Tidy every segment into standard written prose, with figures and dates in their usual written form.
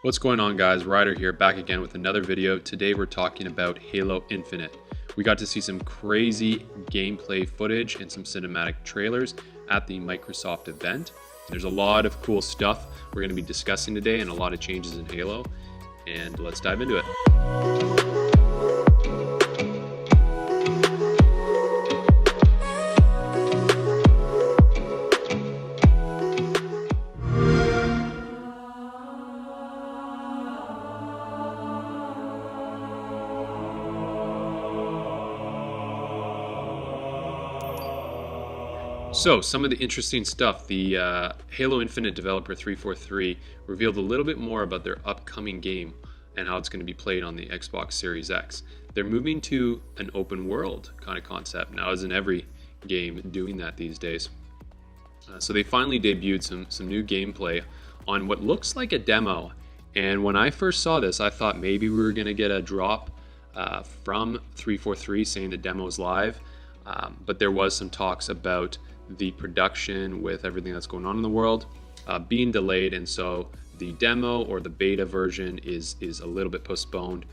What's going on, guys? Ryder here, back again with another video. Today we're talking about Halo Infinite. We got to see some crazy gameplay footage and some cinematic trailers at the Microsoft event. There's a lot of cool stuff we're going to be discussing today and a lot of changes in Halo, and let's dive into it. So, some of the interesting stuff. The Halo Infinite developer 343 revealed a little bit more about their upcoming game and how it's going to be played on the Xbox Series X. They're moving to an open world kind of concept. Now, isn't every game doing that these days? So they finally debuted some new gameplay on what looks like a demo. And when I first saw this, I thought maybe we were going to get a drop from 343 saying the demo is live. But there was some talks about the production with everything that's going on in the world being delayed, and so the demo or the beta version is a little bit postponed,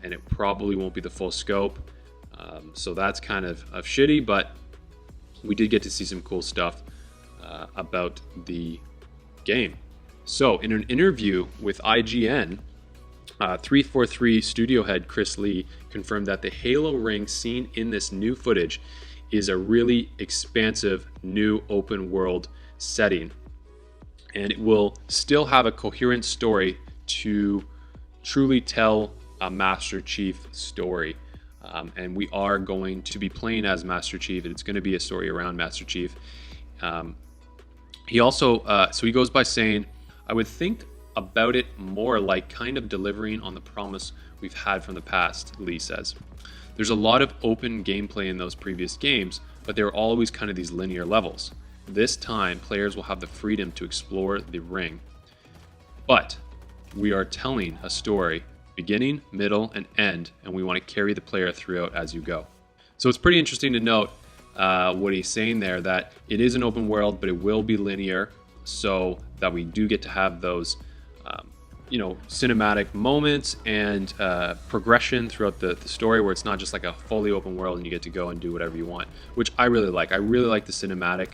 and it probably won't be the full scope. So that's kind of shitty, but we did get to see some cool stuff about the game. So in an interview with IGN, 343 studio head Chris Lee confirmed that the Halo ring seen in this new footage is a really expansive new open world setting, and it will still have a coherent story to truly tell a Master Chief story. And we are going to be playing as Master Chief, and it's going to be a story around Master Chief. He also, so he goes by saying, I would think about it more like kind of delivering on the promise we've had from the past, Lee says. There's a lot of open gameplay in those previous games, but they were always kind of these linear levels. This time, players will have the freedom to explore the ring. But we are telling a story, beginning, middle, and end, and we want to carry the player throughout as you go. So it's pretty interesting to note what he's saying there, that it is an open world, but it will be linear, so that we do get to have those cinematic moments and progression throughout the story, where it's not just like a fully open world and you get to go and do whatever you want, which I really like. I really like the cinematic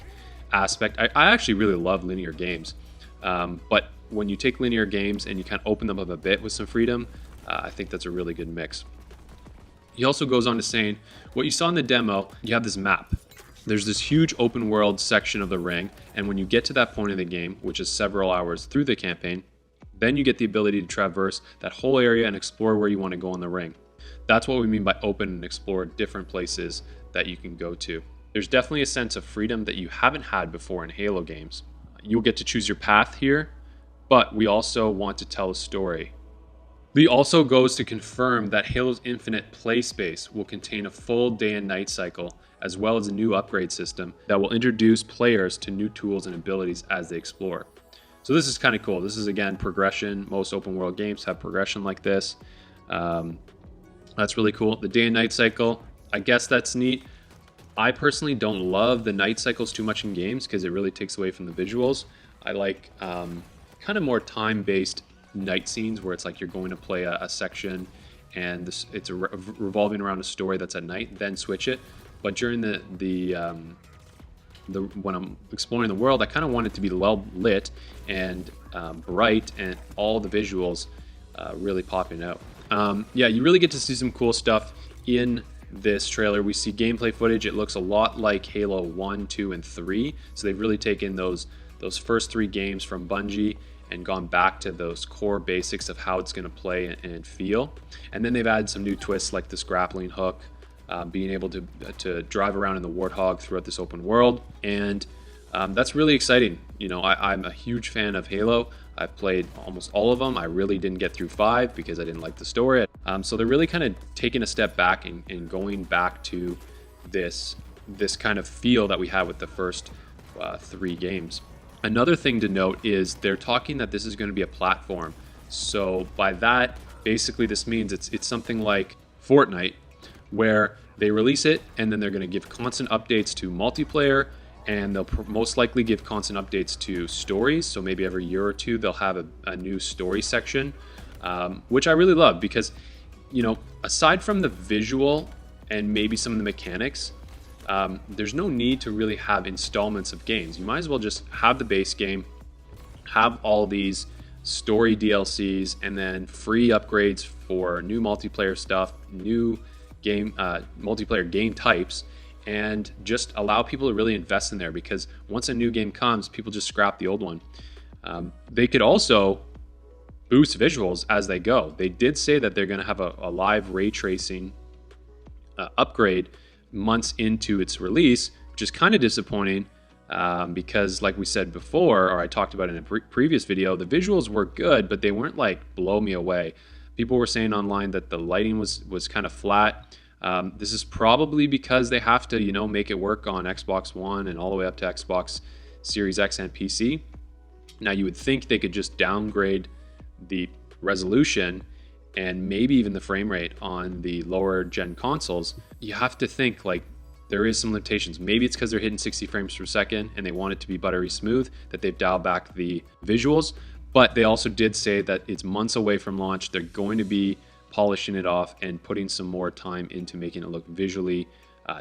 aspect. I actually really love linear games, but when you take linear games and you kind of open them up a bit with some freedom, I think that's a really good mix. He also goes on to saying, what you saw in the demo, you have this map. There's this huge open world section of the ring, and when you get to that point of the game, which is several hours through the campaign, then you get the ability to traverse that whole area and explore where you want to go in the ring. That's what we mean by open and explore different places that you can go to. There's definitely a sense of freedom that you haven't had before in Halo games. You'll get to choose your path here, but we also want to tell a story. Lee also goes to confirm that Halo's Infinite play space will contain a full day and night cycle, as well as a new upgrade system that will introduce players to new tools and abilities as they explore. So this is kind of cool. This is, again, progression. Most open world games have progression like this. That's really cool. The day and night cycle, I guess that's neat. I personally don't love the night cycles too much in games because it really takes away from the visuals. I like kind of more time-based night scenes where it's like you're going to play a section and it's revolving around a story that's at night, then switch it. But during when I'm exploring the world, I kind of want it to be well lit and bright, and all the visuals really popping out. Yeah, you really get to see some cool stuff in this trailer. We see gameplay footage. It looks a lot like Halo 1, 2, and 3. So they've really taken those first three games from Bungie and gone back to those core basics of how it's going to play and feel. And then they've added some new twists like this grappling hook, being able to drive around in the Warthog throughout this open world, and that's really exciting. I'm a huge fan of Halo. I've played almost all of them. I really didn't get through 5 because I didn't like the story. So they're really kind of taking a step back and going back to this kind of feel that we had with the first 3 games. Another thing to note is they're talking that this is going to be a platform. So by that, basically this means it's something like Fortnite, where they release it and then they're going to give constant updates to multiplayer and they'll most likely give constant updates to stories. So maybe every year or two they'll have a new story section, which I really love because, you know, aside from the visual and maybe some of the mechanics, there's no need to really have installments of games. You might as well just have the base game, have all these story DLCs, and then free upgrades for new multiplayer stuff, new game multiplayer game types, and just allow people to really invest in there, because once a new game comes, people just scrap the old one. They could also boost visuals as they go. They did say that they're going to have a live ray tracing upgrade months into its release, which is kind of disappointing because, like we said before, or I talked about in a previous video, the visuals were good, but they weren't like blow me away. People were saying online that the lighting was kind of flat. This is probably because they have to, you know, make it work on Xbox One and all the way up to Xbox Series X and PC. Now, you would think they could just downgrade the resolution and maybe even the frame rate on the lower gen consoles. You have to think like there is some limitations. Maybe it's because they're hitting 60 frames per second and they want it to be buttery smooth that they've dialed back the visuals. But they also did say that it's months away from launch. They're going to be polishing it off and putting some more time into making it look visually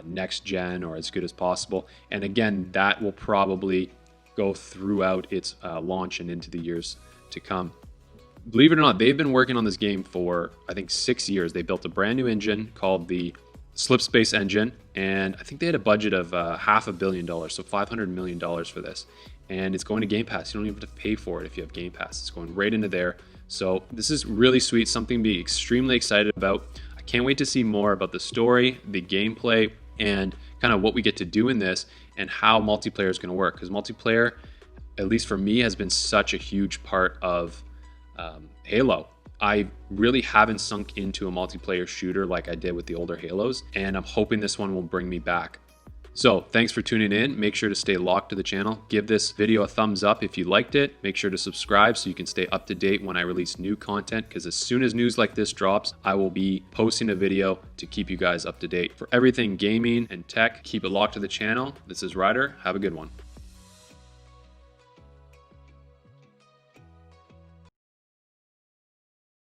next gen or as good as possible. And again, that will probably go throughout its launch and into the years to come. Believe it or not, they've been working on this game for, I think, 6 years. They built a brand new engine called the Slipspace engine, and I think they had a budget of $500 million, so $500 million for this. And it's going to Game Pass. You don't even have to pay for it if you have Game Pass. It's going right into there. So this is really sweet, something to be extremely excited about. I can't wait to see more about the story, the gameplay, and kind of what we get to do in this and how multiplayer is going to work. Because multiplayer, at least for me, has been such a huge part of Halo. I really haven't sunk into a multiplayer shooter like I did with the older Halos, and I'm hoping this one will bring me back. So thanks for tuning in. Make sure to stay locked to the channel. Give this video a thumbs up if you liked it. Make sure to subscribe so you can stay up to date when I release new content, because as soon as news like this drops, I will be posting a video to keep you guys up to date. For everything gaming and tech, keep it locked to the channel. This is Ryder. Have a good one.